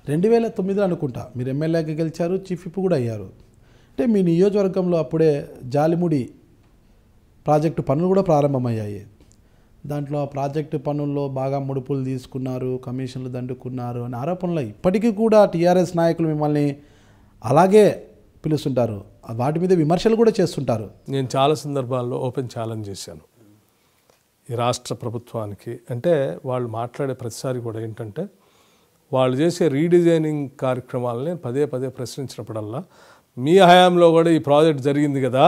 2009 అనుకుంటా మీరు ఎమ్మెల్యేగా గెలిచారు, చీఫ్ విప్ కూడా అయ్యారు. అంటే మీ నియోజకవర్గంలో అప్పుడే జాలిముడి ప్రాజెక్టు పనులు కూడా ప్రారంభమయ్యాయి. దాంట్లో ఆ ప్రాజెక్టు పనుల్లో బాగా ముడుపులు తీసుకున్నారు, కమిషన్లు దండుకున్నారు అనే ఆరోపణలు ఇప్పటికీ కూడా టీఆర్ఎస్ నాయకులు మిమ్మల్ని అలాగే పిలుస్తుంటారు, వాటి మీద విమర్శలు కూడా చేస్తుంటారు. నేను చాలా సందర్భాల్లో ఓపెన్ ఛాలెంజ్ చేశాను ఈ రాష్ట్ర ప్రభుత్వానికి. అంటే వాళ్ళు మాట్లాడే ప్రతిసారి కూడా ఏంటంటే వాళ్ళు చేసే రీడిజైనింగ్ కార్యక్రమాలని పదే పదే ప్రశ్నించినప్పుడల్లా మీ హయాంలో కూడా ఈ ప్రాజెక్ట్ జరిగింది కదా,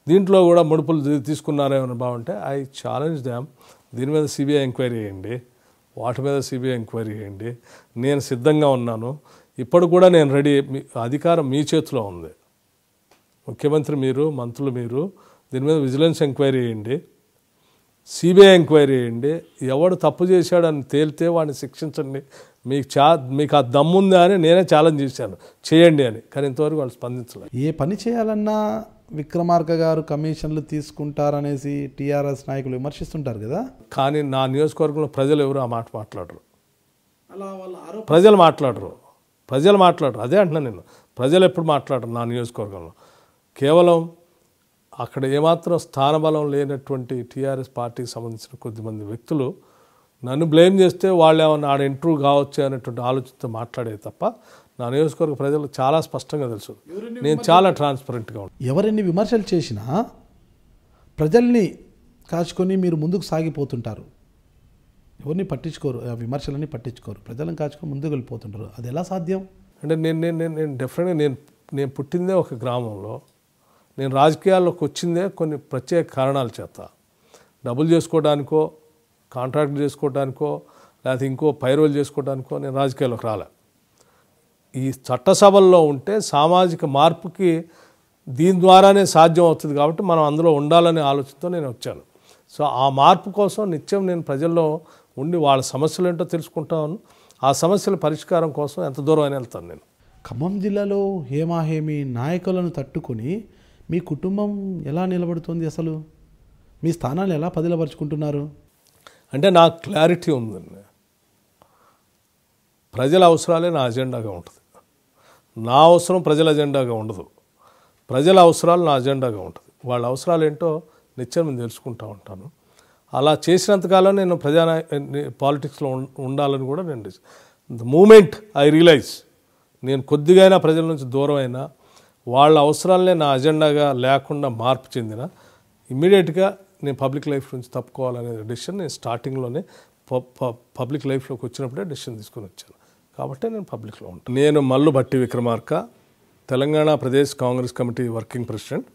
దీంట్లో కూడా ముడుపులు తీసుకున్నారేమని బాగుంటే ఐ ఛాలెంజ్ దామ్, దీని మీద సిబిఐ ఎంక్వైరీ చేయండి, వాటి మీద సిబిఐ ఎంక్వైరీ చేయండి, నేను సిద్ధంగా ఉన్నాను. ఇప్పుడు కూడా నేను రెడీ. అధికారం మీ చేతిలో ఉంది, ముఖ్యమంత్రి మీరు, మంత్రులు మీరు, దీని మీద విజిలెన్స్ ఎంక్వైరీ చేయండి, సిబిఐ ఎంక్వైరీ చేయండి. ఎవడు తప్పు చేశాడని తేలితే వాడిని శిక్షించండి. మీకు ఆ దమ్ముందా అని నేనే ఛాలెంజ్ చేశాను, చేయండి అని. కానీ ఇంతవరకు వాళ్ళు స్పందించలేదు. ఏ పని చేయాలన్నా విక్రమార్క గారు కమిషన్లు తీసుకుంటారనేసి టీఆర్ఎస్ నాయకులు విమర్శిస్తుంటారు కదా. కానీ నా నియోజకవర్గంలో ప్రజలు ఎవరు ఆ మాట మాట్లాడరు. ప్రజలు మాట్లాడరు. అదే అంటున్నాను నేను, ప్రజలు ఎప్పుడు మాట్లాడరు నా నియోజకవర్గంలో. కేవలం అక్కడ ఏమాత్రం స్థానబలం లేనటువంటి టీఆర్ఎస్ పార్టీకి సంబంధించిన కొద్దిమంది వ్యక్తులు నన్ను బ్లేమ్ చేస్తే వాళ్ళు ఏమన్నా ఆడ ఇంట్రూ కావచ్చు అనేటువంటి ఆలోచనతో మాట్లాడే తప్ప నా నియోజకవర్గ ప్రజలు చాలా స్పష్టంగా తెలుసు, నేను చాలా ట్రాన్స్పరెంట్గా ఉంటాను. ఎవరెన్ని విమర్శలు చేసినా ప్రజల్ని కాచుకొని మీరు ముందుకు సాగిపోతుంటారు, ఎవరిని పట్టించుకోరు, ఆ విమర్శలన్నీ పట్టించుకోరు, ప్రజలను కాచుకొని ముందుకు వెళ్ళిపోతుంటారు. అది ఎలా సాధ్యం? అంటే నేను డెఫినెట్గా నేను పుట్టిందే ఒక గ్రామంలో, నేను రాజకీయాల్లోకి వచ్చిందే కొన్ని ప్రత్యేక కారణాల చేత. డబ్బులు చేసుకోవడానికో, కాంట్రాక్ట్ చేసుకోవడానికో, లేకపోతే ఇంకో పైరోలు చేసుకోవడానికో నేను రాజకీయాల్లోకి రాలే. ఈ చట్టసభల్లో ఉంటే సామాజిక మార్పుకి దీని ద్వారానే సాధ్యం అవుతుంది కాబట్టి మనం అందులో ఉండాలనే ఆలోచనతో నేను వచ్చాను. సో ఆ మార్పు కోసం నిత్యం నేను ప్రజల్లో ఉండి వాళ్ళ సమస్యలు ఏంటో తెలుసుకుంటాను, ఆ సమస్యల పరిష్కారం కోసం ఎంత దూరం అయినా వెళ్తాను నేను. ఖమ్మం జిల్లాలో హేమాహేమి నాయకులను తట్టుకొని మీ కుటుంబం ఎలా నిలబడుతుంది? అసలు మీ స్థానాన్ని ఎలా పదిలపరుచుకుంటున్నారు? అంటే నాకు క్లారిటీ ఉందండి. ప్రజల అవసరాలే నా అజెండాగా ఉంటుంది. నా అవసరం ప్రజల అజెండాగా ఉండదు, ప్రజల అవసరాలు నా అజెండాగా ఉంటుంది. వాళ్ళ అవసరాలు ఏంటో నిత్యం నేను తెలుసుకుంటూ ఉంటాను. అలా చేసినంతకాలం నేను పాలిటిక్స్లో ఉండాలని కూడా నేను ద మూమెంట్ ఐ రియలైజ్ నేను కొద్దిగైనా ప్రజల నుంచి దూరం అయినా, వాళ్ళ అవసరాలనే నా అజెండాగా లేకుండా మార్పు చెందిన ఇమ్మీడియట్గా నేను పబ్లిక్ లైఫ్ నుంచి తప్పుకోవాలనే డెసిషన్ నేను స్టార్టింగ్లోనే పబ్లిక్ లైఫ్లోకి వచ్చినప్పుడే డెసిషన్ తీసుకొని వచ్చాను. కాబట్టి నేను పబ్లిక్లో ఉంటాను. నేను Mallu Bhatti Vikramarka, Telangana Pradesh Congress committee working president.